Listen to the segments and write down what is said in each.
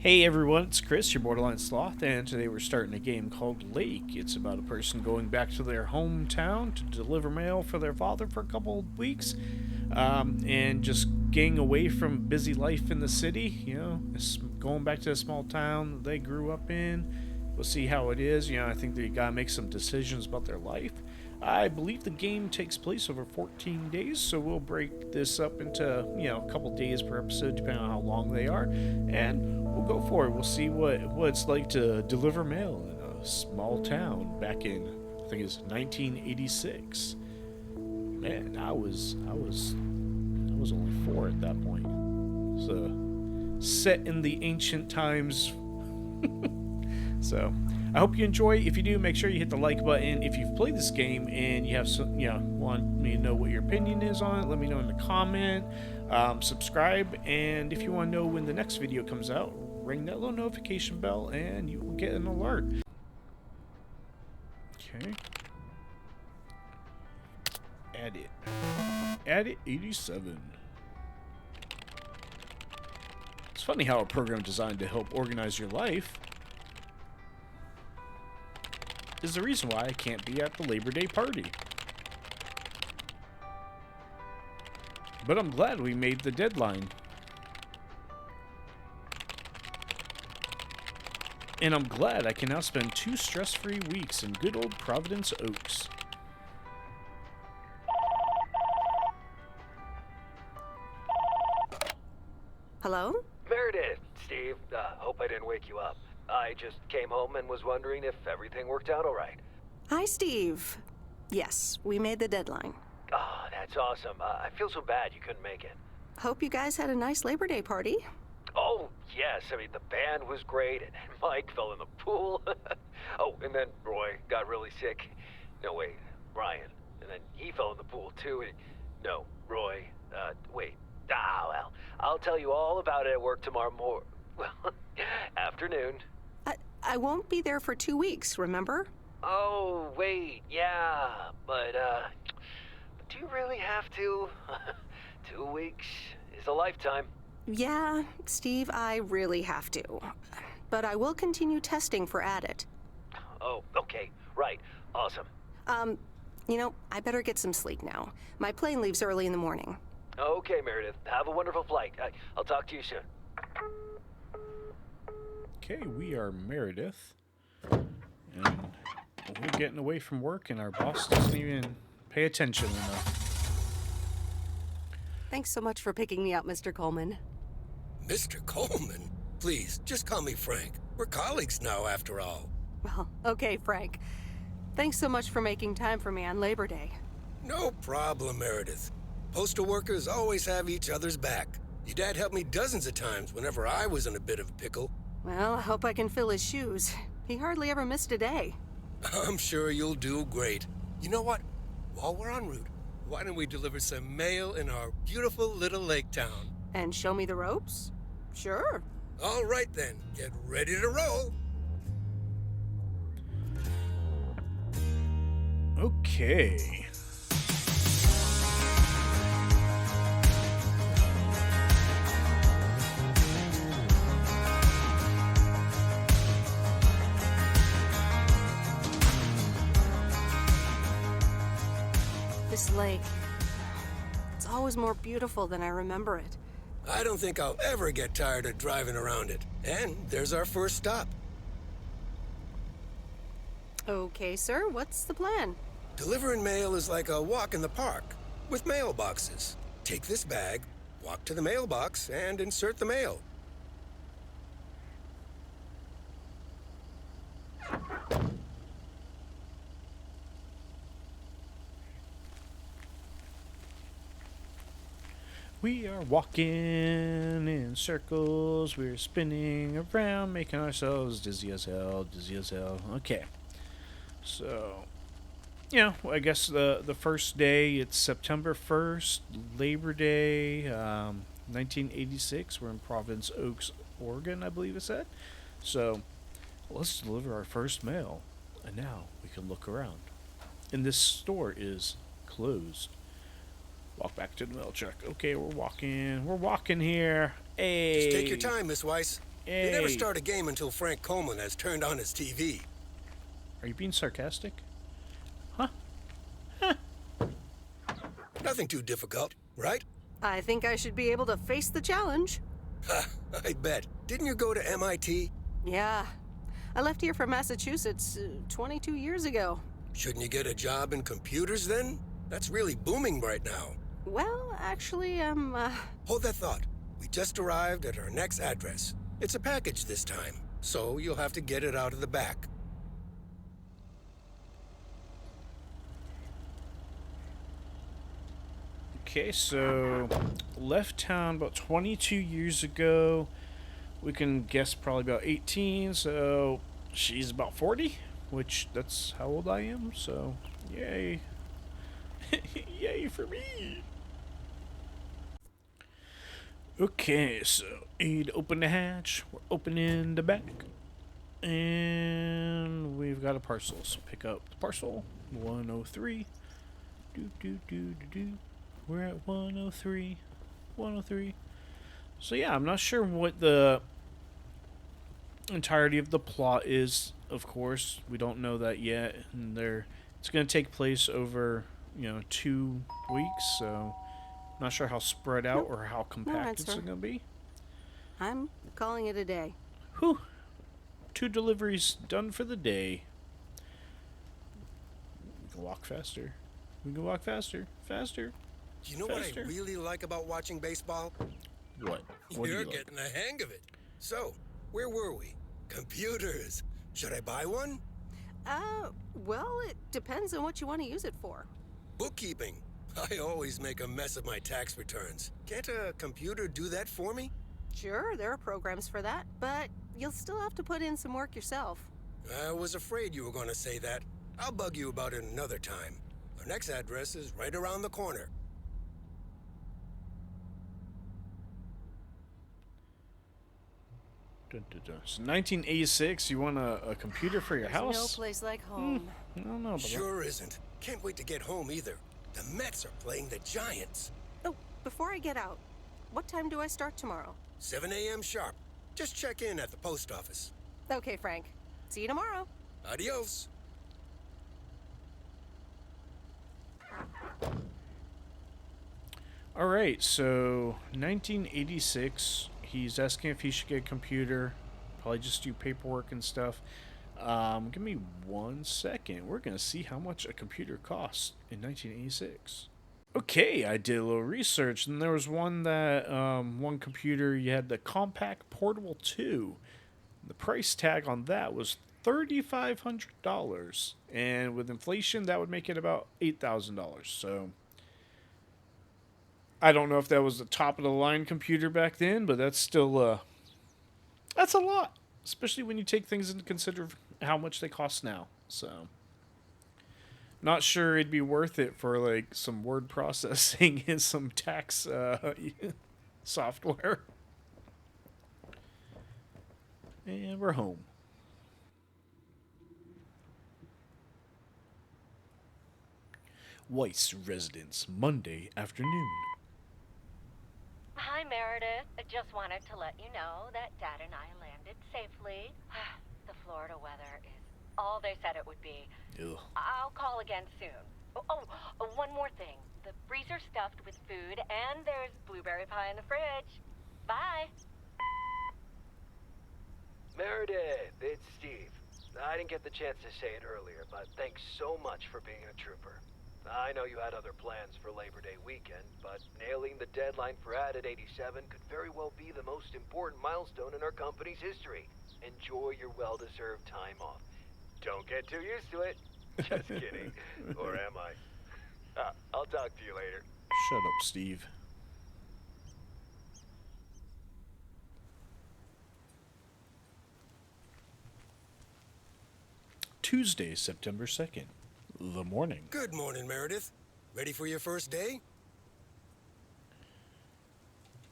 Hey everyone, it's Chris, your Borderline Sloth, and today we're starting a game called Lake. It's about a person going back to their hometown to deliver mail for their father for a couple of weeks, and just getting away from busy life in the city, going back to a small town that they grew up in. We'll see how it is. I think they gotta make some decisions about their life. I believe the game takes place over 14 days, so we'll break this up into, a couple days per episode, depending on how long they are, and we'll go for it. We'll see what it's like to deliver mail in a small town back in, I think it's 1986. Man, I was only 4 at that point. So, set in the ancient times. So, I hope you enjoy. If you do, make sure you hit the like button. If you've played this game and you have some, want me to know what your opinion is on it, let me know in the comment. Subscribe, and if you want to know when the next video comes out, ring that little notification bell, and you will get an alert. Okay. Edit 87. It's funny how a program designed to help organize your life is the reason why I can't be at the Labor Day party. But I'm glad we made the deadline. And I'm glad I can now spend 2 stress-free weeks in good old Providence Oaks. Hello? Meredith, Steve, hope I didn't wake you up. I just came home and was wondering if everything worked out all right. Hi, Steve. Yes, we made the deadline. Oh, that's awesome. I feel so bad you couldn't make it. Hope you guys had a nice Labor Day party. Oh, yes. I mean, the band was great, and Mike fell in the pool. Oh, and then Roy got really sick. No, wait, Brian. And then he fell in the pool, too. No, Roy. Wait. Well, I'll tell you all about it at work tomorrow well, afternoon. I won't be there for 2 weeks, remember? Oh, wait, yeah, but do you really have to? 2 weeks is a lifetime. Yeah, Steve, I really have to. But I will continue testing for Addit. Oh, okay, right, awesome. I better get some sleep now. My plane leaves early in the morning. Okay, Meredith, have a wonderful flight. I'll talk to you soon. Okay, we are Meredith, and we're getting away from work, and our boss doesn't even pay attention enough. Thanks so much for picking me up, Mr. Coleman. Mr. Coleman? Please, just call me Frank. We're colleagues now, after all. Well, okay, Frank. Thanks so much for making time for me on Labor Day. No problem, Meredith. Postal workers always have each other's back. Your dad helped me dozens of times whenever I was in a bit of a pickle. Well, I hope I can fill his shoes. He hardly ever missed a day. I'm sure you'll do great. You know what? While we're en route, why don't we deliver some mail in our beautiful little lake town? And show me the ropes? Sure. All right then, get ready to roll. Okay. This lake, it's always more beautiful than I remember it. I don't think I'll ever get tired of driving around it. And there's our first stop. Okay, sir, what's the plan? Delivering mail is like a walk in the park, with mailboxes. Take this bag, walk to the mailbox, and insert the mail. We are walking in circles, we're spinning around, making ourselves dizzy as hell, dizzy as hell. Okay. So, I guess the first day, it's September 1st, Labor Day, 1986. We're in Providence Oaks, Oregon, I believe it said. So, let's deliver our first mail. And now we can look around. And this store is closed. Walk back to the mail truck. Okay, we're walking here. Hey. Just take your time, Miss Weiss. They never Yay. start a game until Frank Coleman has turned on his TV. Are you being sarcastic? Huh? Nothing too difficult, right? I think I should be able to face the challenge. Ha, I bet. Didn't you go to MIT? Yeah. I left here from Massachusetts 22 years ago. Shouldn't you get a job in computers then? That's really booming right now. Well, actually, Hold that thought. We just arrived at our next address. It's a package this time, so you'll have to get it out of the back. Okay, so left town about 22 years ago. We can guess probably about 18, so she's about 40, which that's how old I am, so yay. Yay for me. Okay, so Aid open the hatch. We're opening the back. And we've got a parcel, so pick up the parcel. 103. Do. We're at 103. 103. So yeah, I'm not sure what the entirety of the plot is, of course. We don't know that yet. And it's going to take place over, 2 weeks, so not sure how spread out or how compact it's going to be. I'm calling it a day. Whew. 2 deliveries done for the day. We can walk faster. Faster. Do you know Faster. what I really like about watching baseball? What? What do You're you like? getting the hang of it. So, where were we? Computers. Should I buy one? Well, it depends on what you want to use it for. Bookkeeping. I always make a mess of my tax returns. Can't a computer do that for me? Sure, there are programs for that, but you'll still have to put in some work yourself. I was afraid you were going to say that. I'll bug you about it another time. Our next address is right around the corner. So 1986, you want a computer for your There's no house? place like home. I don't know. But Sure isn't. Can't wait to get home either. The Mets are playing the Giants. Oh, before I get out, what time do I start tomorrow? 7 a.m. sharp. Just check in at the post office. Okay, Frank. See you tomorrow. Adios. All right, so 1986. He's asking if he should get a computer. Probably just do paperwork and stuff. Give me 1 second. We're gonna see how much a computer costs in 1986. Okay, I did a little research, and there was one computer. You had the Compact Portable 2. The price tag on that was $3,500, and with inflation, that would make it about $8,000. So I don't know if that was the top of the line computer back then, but that's still that's a lot, especially when you take things into consider how much they cost now. So not sure it'd be worth it for like some word processing and some tax software. And we're home. Weiss residence, Monday afternoon. Hi, Meredith. I just wanted to let you know that Dad and I landed safely. The Florida weather is all they said it would be. Ugh. I'll call again soon. One more thing. The freezer's stuffed with food, and there's blueberry pie in the fridge. Bye. Meredith, it's Steve. I didn't get the chance to say it earlier, but thanks so much for being a trooper. I know you had other plans for Labor Day weekend, but nailing the deadline for Added 87 could very well be the most important milestone in our company's history. Enjoy your well-deserved time off. Don't get too used to it. Just kidding. Or am I? I'll talk to you later. Shut up, Steve. Tuesday, September 2nd. The morning. Good morning, Meredith. Ready for your first day?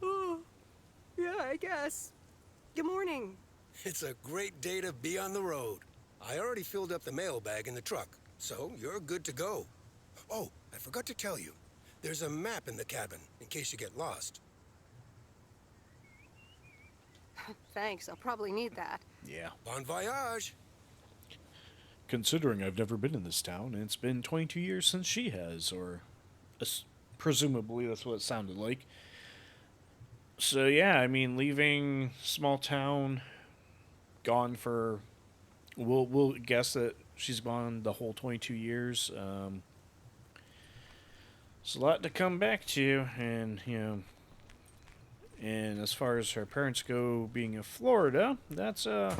Oh, yeah, I guess. Good morning. It's a great day to be on the road. I already filled up the mailbag in the truck, so you're good to go. Oh, I forgot to tell you. There's a map in the cabin, in case you get lost. Thanks, I'll probably need that. Yeah. Bon voyage. Considering I've never been in this town, and it's been 22 years since she has, or presumably that's what it sounded like. So yeah, I mean, leaving small town, gone for, we'll guess that she's gone the whole 22 years. It's a lot to come back to, and and as far as her parents go, being in Florida, that's beginning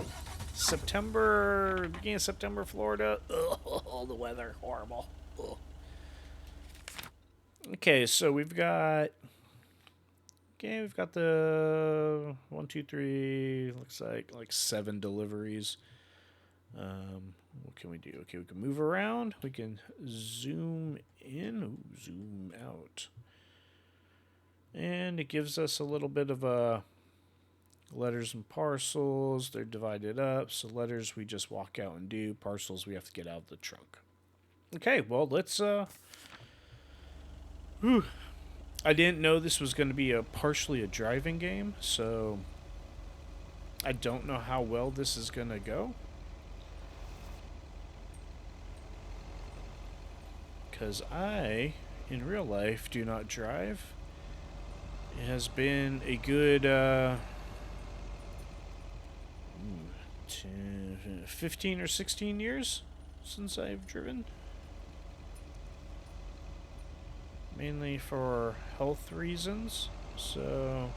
of September, Florida. Ugh, the weather horrible. Ugh. Okay, so we've got the 1, 2, 3. Looks like 7 deliveries. What can we do? Okay, we can move around. We can zoom in, zoom out, and it gives us a little bit of letters and parcels. They're divided up. So letters we just walk out and do. Parcels we have to get out of the trunk. Okay, well let's. I didn't know this was going to be partially a driving game, so I don't know how well this is going to go. Because I, in real life, do not drive. It has been a good 15 or 16 years since I've driven. Mainly for health reasons, so...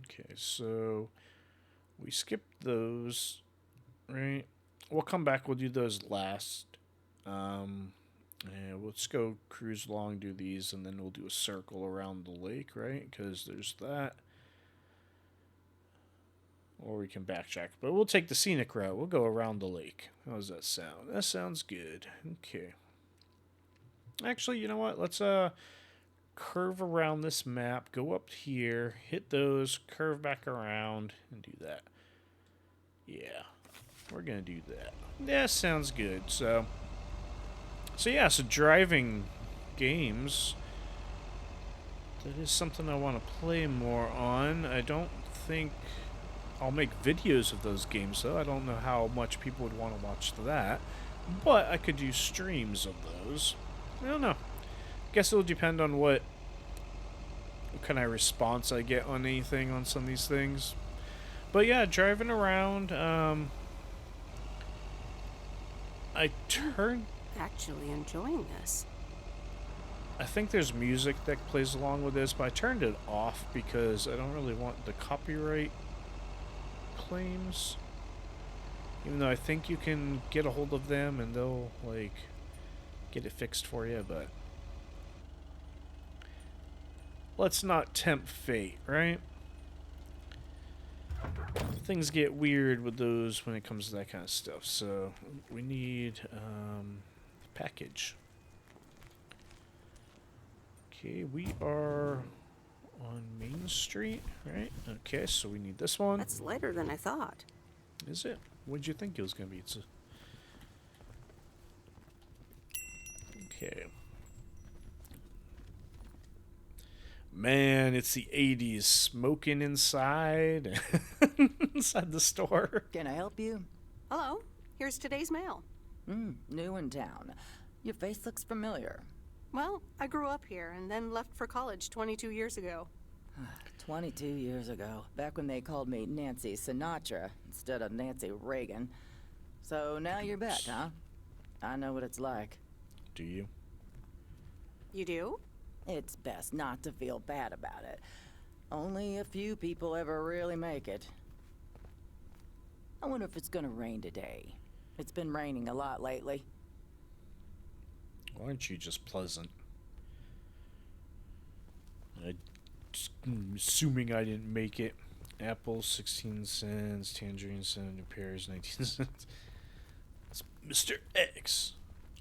Okay, so we skipped those, right? We'll come back, we'll do those last. And let's go cruise along, do these, and then we'll do a circle around the lake, right? Because there's that. Or we can backtrack, but we'll take the scenic route. We'll go around the lake. How does that sound? That sounds good. Okay. Actually, you know what? Let's curve around this map, go up here, hit those, curve back around, and do that. Yeah, we're gonna do that. Yeah, sounds good. So yeah, so driving games. That is something I want to play more on. I don't think I'll make videos of those games, though. I don't know how much people would want to watch that. But I could do streams of those. I don't know. Guess it'll depend on what kind of response I get on anything on some of these things. But yeah, driving around, I turned... Actually enjoying this. I think there's music that plays along with this, but I turned it off because I don't really want the copyright claims. Even though I think you can get a hold of them and they'll, like, get it fixed for you, but... Let's not tempt fate, right? Things get weird with those when it comes to that kind of stuff, so we need, package. Okay, we are on Main Street, right? Okay, so we need this one. That's lighter than I thought. Is it? What did you think it was going to be? It's okay. Man, it's the 80s. Smoking inside. Inside the store. Can I help you? Hello, here's today's mail. New in town. Your face looks familiar. Well, I grew up here and then left for college 22 years ago. 22 years ago, back when they called me Nancy Sinatra instead of Nancy Reagan. So now you're back, huh? I know what it's like. Do you? You do? It's best not to feel bad about it. Only a few people ever really make it. I wonder if it's gonna rain today. It's been raining a lot lately. Why aren't you just pleasant? Assuming I didn't make it. Apples 16 cents, tangerine 70 pears 19 cents. It's Mr. X.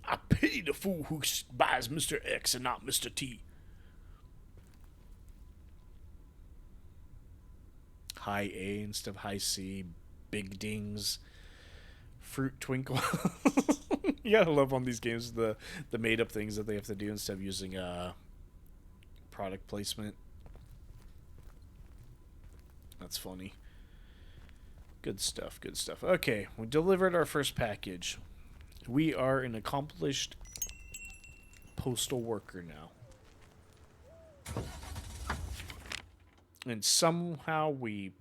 I pity the fool who buys Mr. X and not Mr. T. High A instead of high C. Big dings. fruit twinkle. You gotta love on these games the made up things that they have to do instead of using product placement. That's funny. Good stuff, good stuff. Okay, we delivered our first package. We are an accomplished postal worker now. And somehow we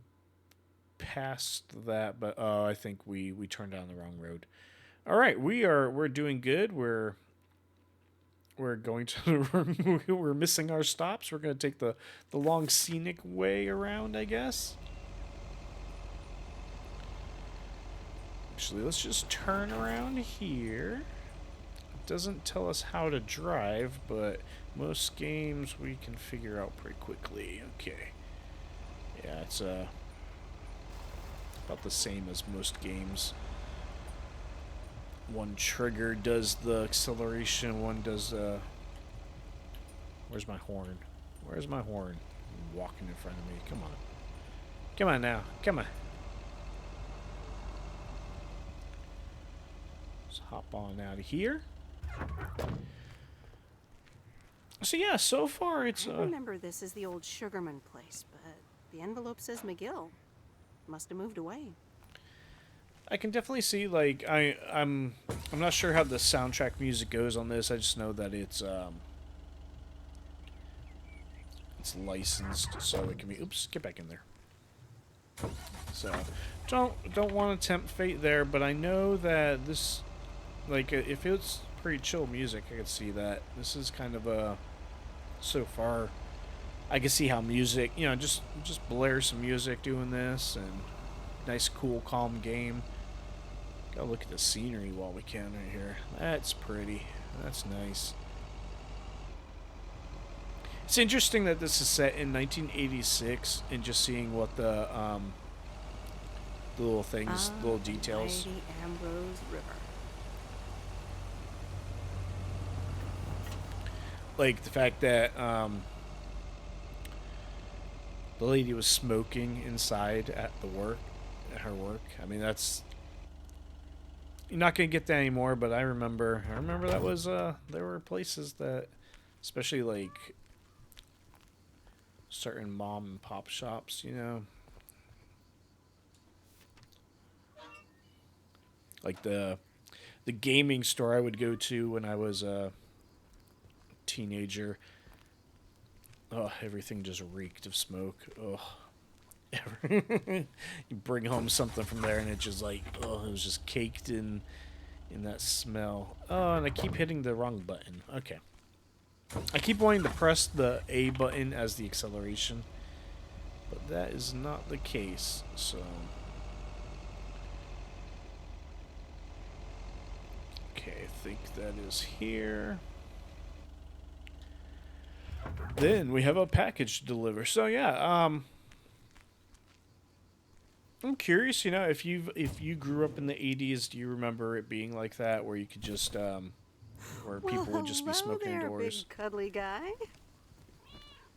passed that, but I think we turned down the wrong road. All right, we're doing good. We're going to we're missing our stops. We're going to take the long scenic way around, I guess. Actually, let's just turn around here. It doesn't tell us how to drive, but most games we can figure out pretty quickly. Okay. Yeah, it's about the same as most games. One trigger does the acceleration, one does where's my horn? Where's my horn? Walking in front of me. Come on. Come on now. Come on. Let's hop on out of here. So yeah, so far it's I remember this is the old Sugarman place, but the envelope says McGill. Must have moved away. I can definitely see, like, I'm not sure how the soundtrack music goes on this. I just know that it's licensed, so it can be. Oops, get back in there. So don't want to tempt fate there, but I know that this, like, if it's pretty chill music, I could see that this is kind of a. So far, I can see how music, you know, just blare some music doing this, and nice, cool, calm game. Gotta look at the scenery while we can right here. That's pretty. That's nice. It's interesting that this is set in 1986, and just seeing what the little things, little details. Mighty Ambrose River. Like the fact that the lady was smoking inside at her work. I mean, that's. You're not gonna get that anymore, but I remember that was there were places that, especially like certain mom and pop shops, you know, like the gaming store I would go to when I was a teenager. Oh, everything just reeked of smoke. Oh. You bring home something from there and it just like, oh, it was just caked in that smell. Oh, and I keep hitting the wrong button. Okay. I keep wanting to press the A button as the acceleration, but that is not the case, so. Okay, I think that is here. Then we have a package to deliver. So yeah, I'm curious, you know, if you grew up in the 80s, do you remember it being like that, where you could just where people would just be smoking there, indoors? Big cuddly guy.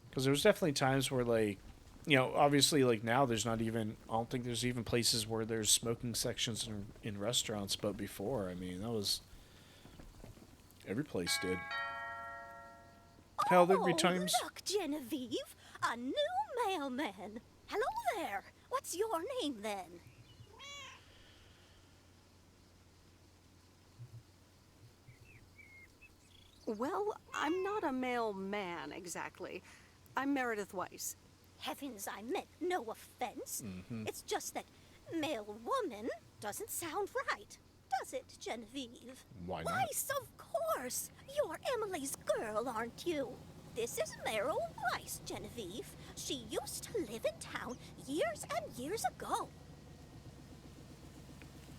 Because there was definitely times where, like, you know, obviously, like now there's not even, I don't think there's even places where there's smoking sections in restaurants, but before, I mean, that was, every place did. Hell, there'd be times. Look, Genevieve, a new mailman. Hello there. What's your name, then? Well, I'm not a mailman exactly. I'm Meredith Weiss. Heavens, I meant no offense. It's just that mailwoman doesn't sound right. Does it, Genevieve? Why not? Weiss, of course. You're Emily's girl, aren't you? This is Meryl Weiss, Genevieve. She used to live in town years and years ago.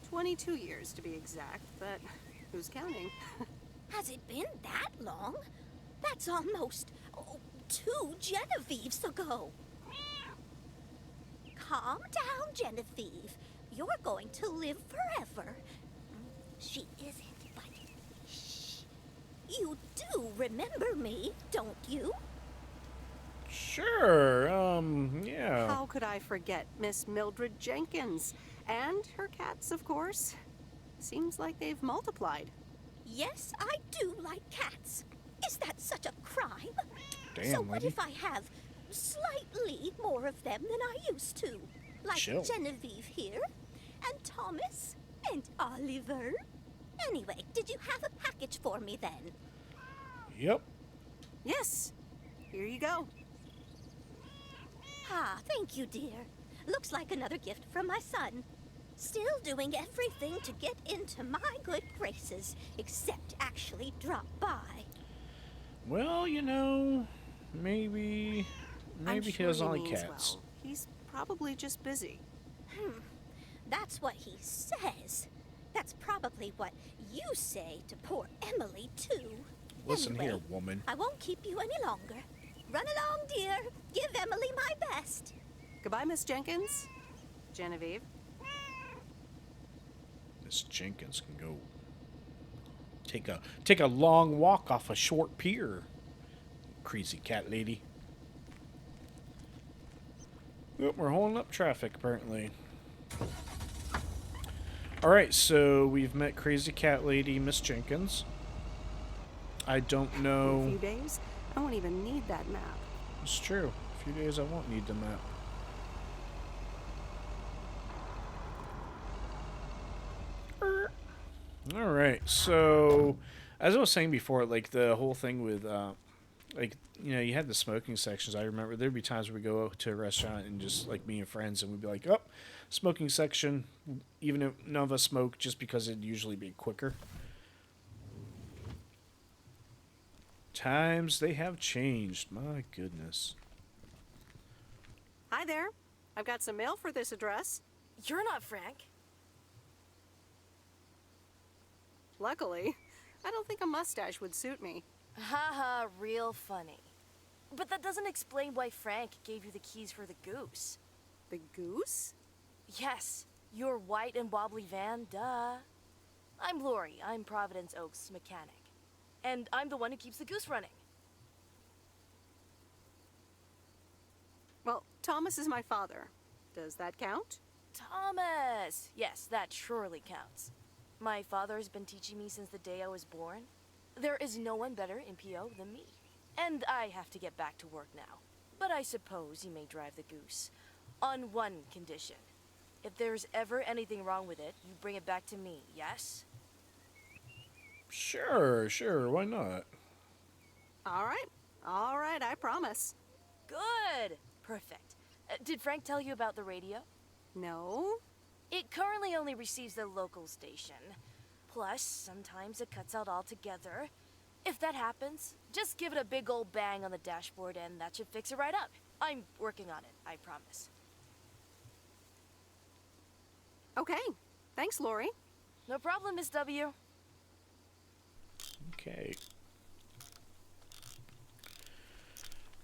22 years to be exact, but who's counting? Has it been that long? That's almost 2 Genevieves ago. Calm down, Genevieve. You're going to live forever. She isn't, but shh. You do remember me, don't you? Sure, yeah. How could I forget Miss Mildred Jenkins? And her cats, of course. Seems like they've multiplied. Yes, I do like cats. Is that such a crime? Damn, so what lady. if I have slightly more of them than I used to? Like Chill. Genevieve here, and Thomas, and Oliver. Anyway, did you have a package for me then? Yep. Yes. Here you go. Ah, thank you, dear. Looks like another gift from my son. Still doing everything to get into my good graces, except actually drop by. Well, you know, maybe I'm he sure doesn't like means cats. well. He's probably just busy. That's what he says. That's probably what you say to poor Emily, too. Listen Anyway, here, woman. I won't keep you any longer. Run along, dear. Give Emily my best. Goodbye, Miss Jenkins. Genevieve. Miss Jenkins can go take a long walk off a short pier. Crazy cat lady. Yep, we're holding up traffic apparently. Alright, so we've met Crazy Cat Lady, Miss Jenkins. I don't In a know. few days, I won't even need that map. It's true. A few days I won't need the map. Alright, so as I was saying before, like the whole thing with like, you know, you had the smoking sections. I remember there'd be times where we go to a restaurant and just like me and friends and we'd be like, oh, smoking section, even if none of us smoke, just because it'd usually be quicker. Times they have changed. My goodness. Hi there. I've got some mail for this address. You're not Frank. Luckily, I don't think a mustache would suit me. Haha, real funny. But that doesn't explain why Frank gave you the keys for the goose. The goose? Yes, your white and wobbly van, duh. I'm Lori, I'm Providence Oaks' mechanic. And I'm the one who keeps the goose running. Well, Thomas is my father. Does that count? Thomas! Yes, that surely counts. My father has been teaching me since the day I was born. There is no one better in PO than me. And I have to get back to work now. But I suppose you may drive the goose. On one condition. If there's ever anything wrong with it, you bring it back to me, yes? Sure, why not? All right, I promise. Good! Perfect. Did Frank tell you about the radio? No? It currently only receives the local station. Plus, sometimes it cuts out altogether. If that happens, just give it a big old bang on the dashboard and that should fix it right up. I'm working on it, I promise. Okay. Thanks, Lori. No problem, Miss W. Okay.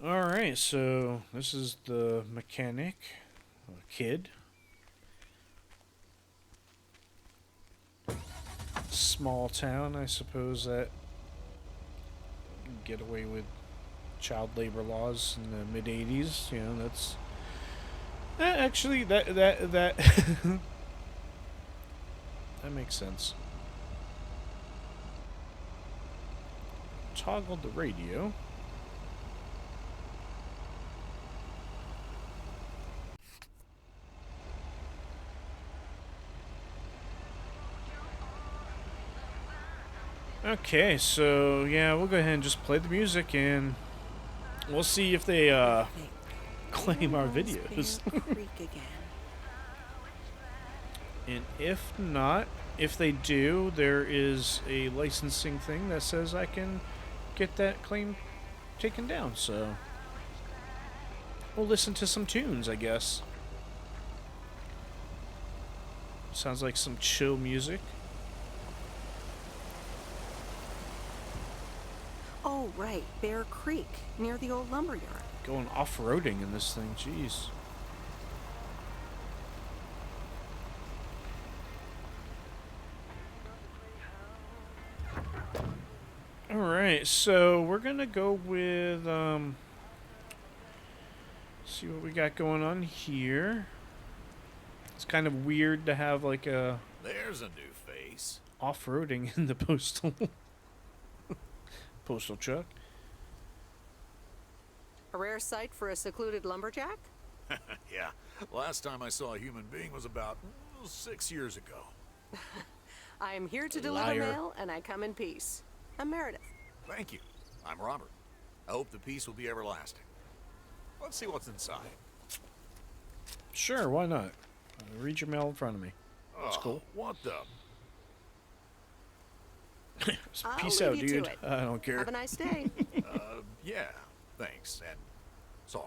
Alright, so this is the mechanic, kid. Small town, I suppose that get away with child labor laws in the mid 80s. You know, that's actually that that makes sense. Toggled the radio. Okay, so yeah, we'll go ahead and just play the music and we'll see if they claim our videos. And if not, if they do, there is a licensing thing that says I can get that claim taken down, so we'll listen to some tunes, I guess. Sounds like some chill music. Oh, right. Bear Creek, near the old lumberyard. Going off-roading in this thing, jeez. Alright, so we're gonna go with, see what we got going on here. It's kind of weird to have like a There's a new face. off-roading in the postal truck. A rare sight for a secluded lumberjack? Yeah, last time I saw a human being was about 6 years ago. I am here to deliver Liar. mail, and I come in peace. I'm Meredith. Thank you. I'm Robert. I hope the peace will be everlasting. Let's see what's inside. Sure, why not? Read your mail in front of me. That's cool. What the? I'll Peace leave out, you to dude. it. I don't care. Have a nice day. Yeah, thanks, and sorry.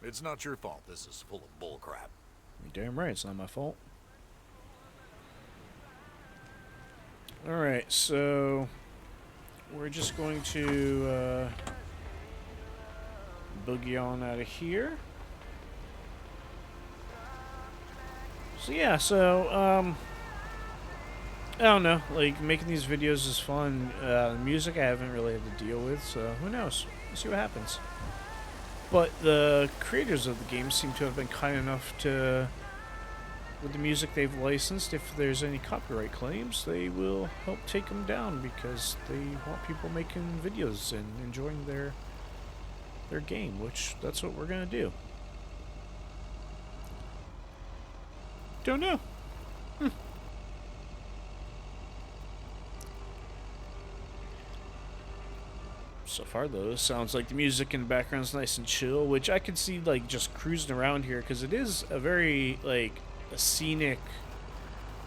It's not your fault this is full of bull crap. You're damn right, it's not my fault. Alright, so we're just going to boogie on out of here. So yeah, I don't know, like making these videos is fun. The music I haven't really had to deal with, so who knows? We'll see what happens. But the creators of the game seem to have been kind enough to, with the music they've licensed, if there's any copyright claims, they will help take them down because they want people making videos and enjoying their game, which that's what we're gonna do. Don't know. So far, though, it sounds like the music in the background is nice and chill, which I could see, like, just cruising around here, because it is a very, like, a scenic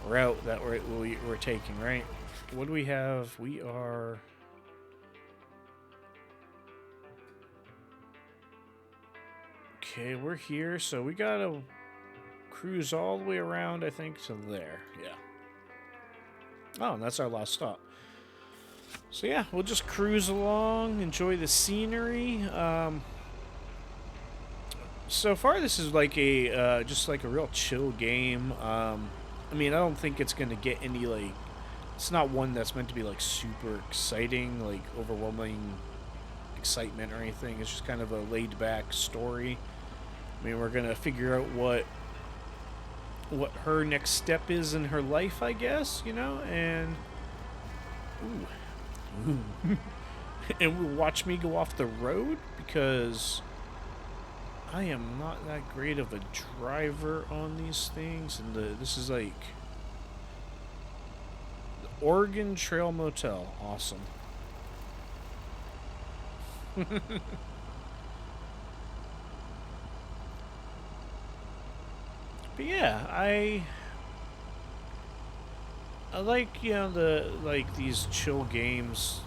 route that we're taking, right? What do we have? We are... Okay, we're here, so we gotta cruise all the way around, I think, to there. Yeah. Oh, and that's our last stop. So yeah, we'll just cruise along, enjoy the scenery. So far, this is like a just like a real chill game. I mean, I don't think it's gonna get any like. It's not one that's meant to be like super exciting, like overwhelming excitement or anything. It's just kind of a laid-back story. I mean, we're gonna figure out what her next step is in her life, I guess, you know, and ooh. And will watch me go off the road because I am not that great of a driver on these things. And this is like the Oregon Trail Motel. Awesome. But yeah, I like, you know, these chill games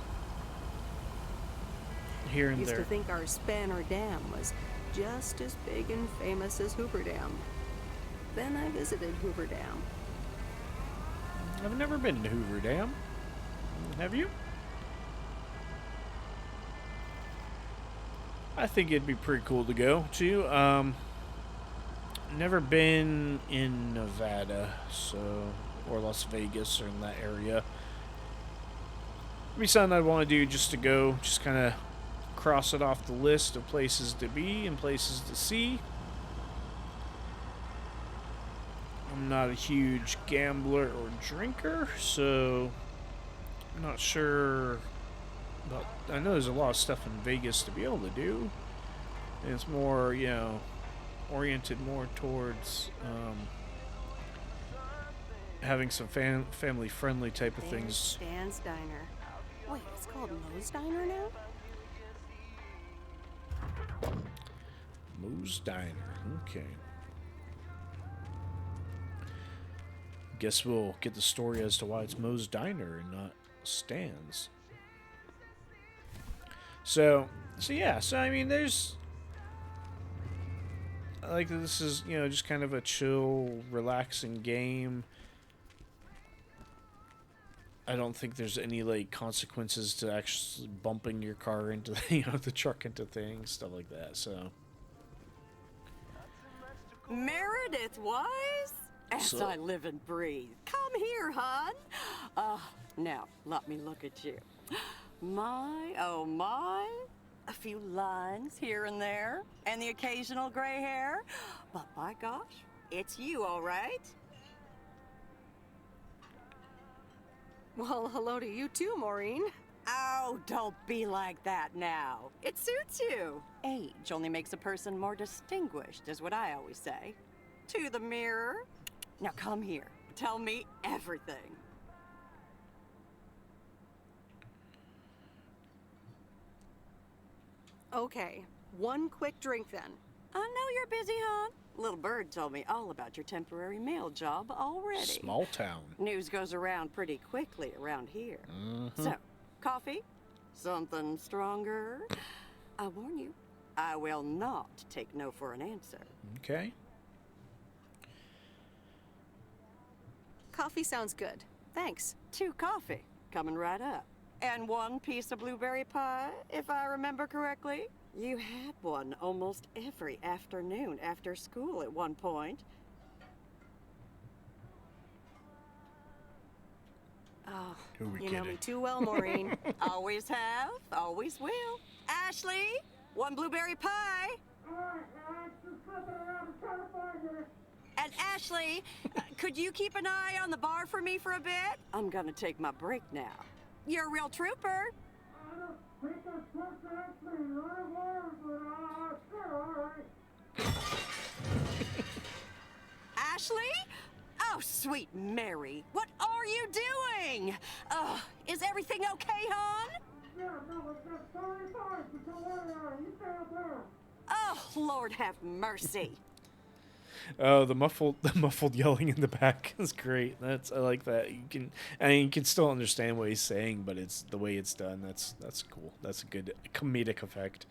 here and Used there. to think our Spanner Dam was just as big and famous as Hoover Dam. Then I visited Hoover Dam. I've never been to Hoover Dam. Have you? I think it'd be pretty cool to go to. Never been in Nevada, or Las Vegas, or in that area. It'd be something I'd want to do just to go, just kind of cross it off the list of places to be and places to see. I'm not a huge gambler or drinker, so I'm not sure. But I know there's a lot of stuff in Vegas to be able to do. And it's more, you know, oriented more towards having some family-friendly type of things. Stan's Diner. Wait, it's called Moe's Diner now? Moe's Diner. Okay. Guess we'll get the story as to why it's Moe's Diner and not Stan's. So yeah. So I mean, there's. I like that this is, you know, just kind of a chill, relaxing game. I don't think there's any, like, consequences to actually bumping your car into, you know, the truck into things, stuff like that, so. Meredith Weiss? As I live and breathe. Come here, hon. Now, let me look at you. My, oh my. A few lines here and there, and the occasional gray hair. But by gosh, it's you, all right? Well, hello to you too, Maureen. Oh, don't be like that now. It suits you. Age only makes a person more distinguished, is what I always say. To the mirror. Now come here. Tell me everything. Okay, one quick drink then. I know you're busy, hon. Little Bird told me all about your temporary mail job already. Small town. News goes around pretty quickly around here. Mm-hmm. So, coffee? Something stronger? I warn you, I will not take no for an answer. Okay. Coffee sounds good. Thanks. 2 coffee, coming right up. And 1 piece of blueberry pie, if I remember correctly. You had one almost every afternoon after school at one point. Oh, Who we you know kidding? me too well, Maureen. Always have, always will. Ashley, 1 blueberry pie. And Ashley, could you keep an eye on the bar for me for a bit? I'm gonna take my break now. You're a real trooper. Ashley? Oh, sweet Mary, what are you doing? Is everything okay, hon? Oh, Lord have mercy. Oh, the muffled yelling in the back is great. I like that. You can still understand what he's saying, but it's the way it's done. That's cool. That's a good comedic effect.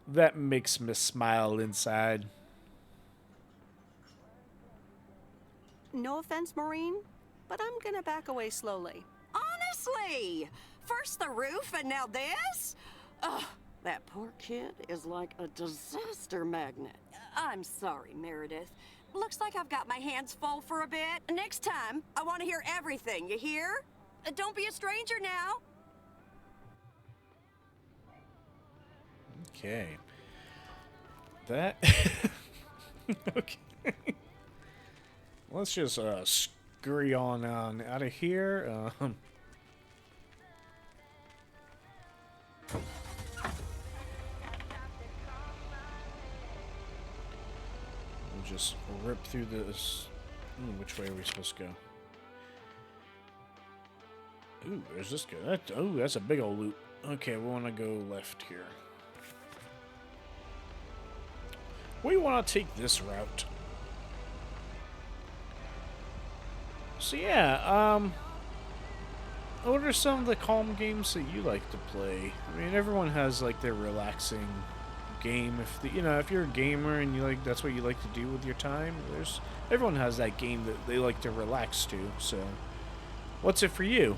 That makes me smile inside. No offense, Maureen, but I'm gonna back away slowly. Honestly, first the roof and now this? Ugh, that poor kid is like a disaster magnet. I'm sorry, Meredith. Looks like I've got my hands full for a bit. Next time, I want to hear everything, you hear? Don't be a stranger now. Okay. That. Okay. Let's just scurry on out of here. We'll just rip through this. Which way are we supposed to go? Ooh, where's this go? That's a big old loop. Okay, we want to go left here. We want to take this route. So yeah, what are some of the calm games that you like to play? I mean, everyone has like their relaxing game. If you're a gamer and that's what you like to do with your time, everyone has that game that they like to relax to. So, what's it for you?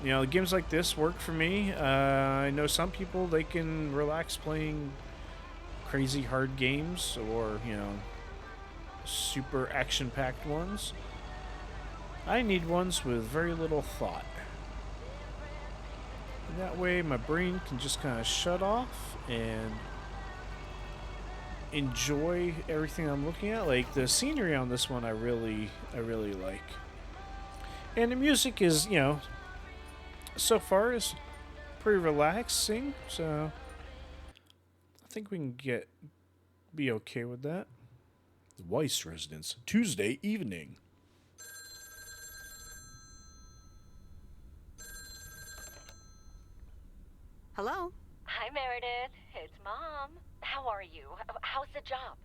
Games like this work for me. I know some people, they can relax playing crazy hard games or super action-packed ones. I need ones with very little thought. And that way my brain can just kind of shut off and enjoy everything I'm looking at. Like the scenery on this one I really like. And the music is, so far is pretty relaxing, so I think we can be okay with that. The Weiss residence, Tuesday evening. Hello? Hi, Meredith. It's Mom. How are you? How's the job?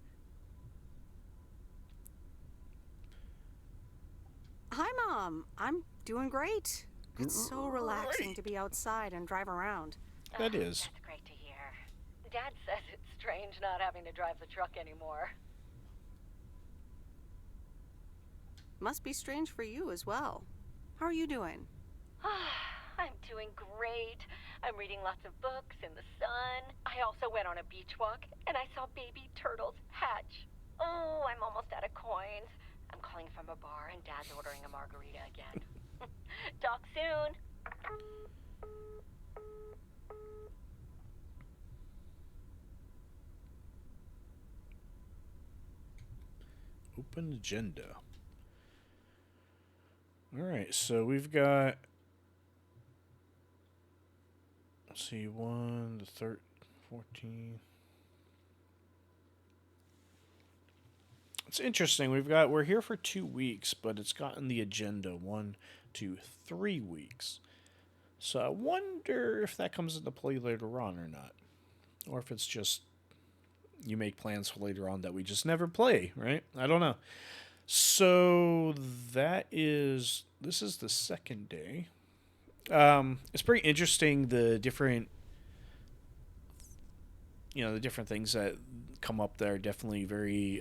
Hi, Mom. I'm doing great. It's so relaxing to be outside and drive around. That is. That's great to hear. Dad says it's strange not having to drive the truck anymore. Must be strange for you as well. How are you doing? I'm doing great. I'm reading lots of books in the sun. I also went on a beach walk, and I saw baby turtles hatch. Oh, I'm almost out of coins. I'm calling from a bar, and Dad's ordering a margarita again. Talk soon. Open agenda. Alright, so we've got... Let's see, 1, the 13, 14... It's interesting. We're here for 2 weeks, but it's gotten the agenda 1, 2, 3 weeks. So I wonder if that comes into play later on or not. Or if it's just you make plans for later on that we just never play, right? I don't know. So this is the second day. It's pretty interesting, the different things that come up there. Definitely very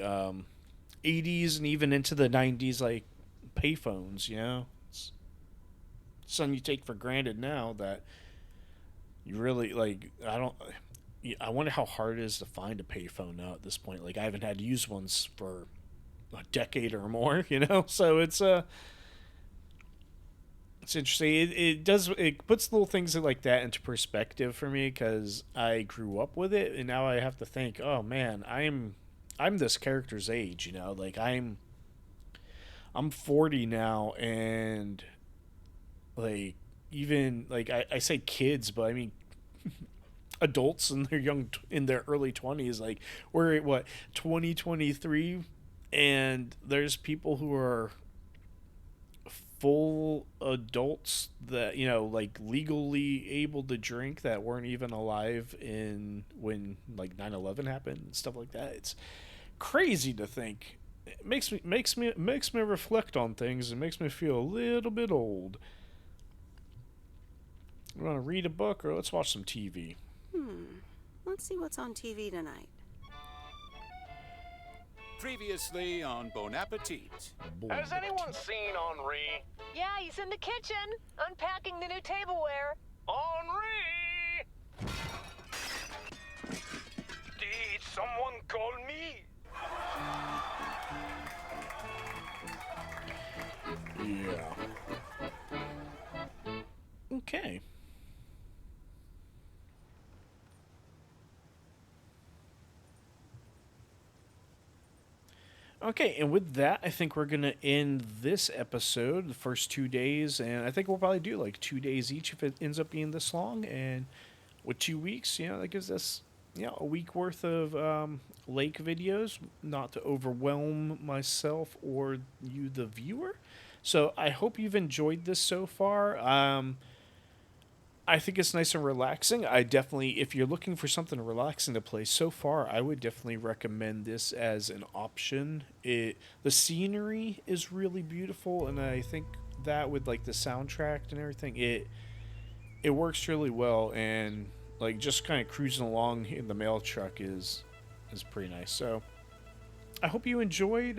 80s and even into the 90s, like payphones, it's something you take for granted now that you really like. I wonder how hard it is to find a payphone now at this point. Like, I haven't had to use ones for a decade or more, so it's interesting. It puts little things like that into perspective for me, because I grew up with it and now I have to think, oh man, I'm this character's age, like I'm 40 now, and like, even like I say kids, but I mean adults in their early 20s. Like, we're at what, 2023, and there's people who are full adults that like legally able to drink, that weren't even alive when like 9/11 happened and stuff like that. It's crazy to think. It makes me reflect on things. It makes me feel a little bit old. You want to read a book, or let's watch some TV? Let's see what's on TV tonight. Previously on Bon Appetit. Has anyone seen Henri? Yeah, he's in the kitchen, unpacking the new tableware. Henri! Did someone call me? Yeah. Okay. Okay, and with that, I think we're going to end this episode, the first 2 days, and I think we'll probably do like 2 days each if it ends up being this long, and with 2 weeks, that gives us, a week worth of lake videos, not to overwhelm myself or you, the viewer. So I hope you've enjoyed this so far. I think it's nice and relaxing. I definitely, if you're looking for something relaxing to play so far, I would definitely recommend this as an option. The scenery is really beautiful, and I think that with like the soundtrack and everything, it works really well, and like just kind of cruising along in the mail truck is pretty nice. So I hope you enjoyed.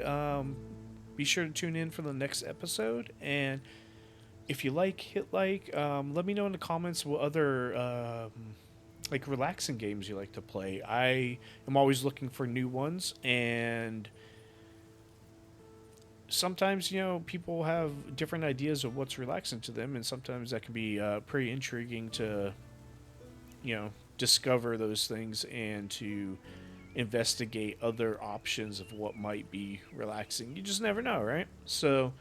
Be sure to tune in for the next episode, and if you hit like. Let me know in the comments what other like relaxing games you like to play. I am always looking for new ones, and sometimes people have different ideas of what's relaxing to them, and sometimes that can be pretty intriguing to discover those things and to investigate other options of what might be relaxing. You just never know, right? So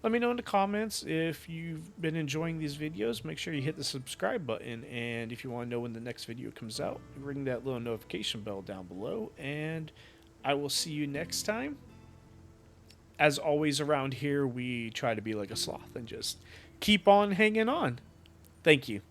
let me know in the comments if you've been enjoying these videos. Make sure you hit the subscribe button, and if you want to know when the next video comes out, ring that little notification bell down below, and I will see you next time. As always, around here we try to be like a sloth and just keep on hanging on. Thank you.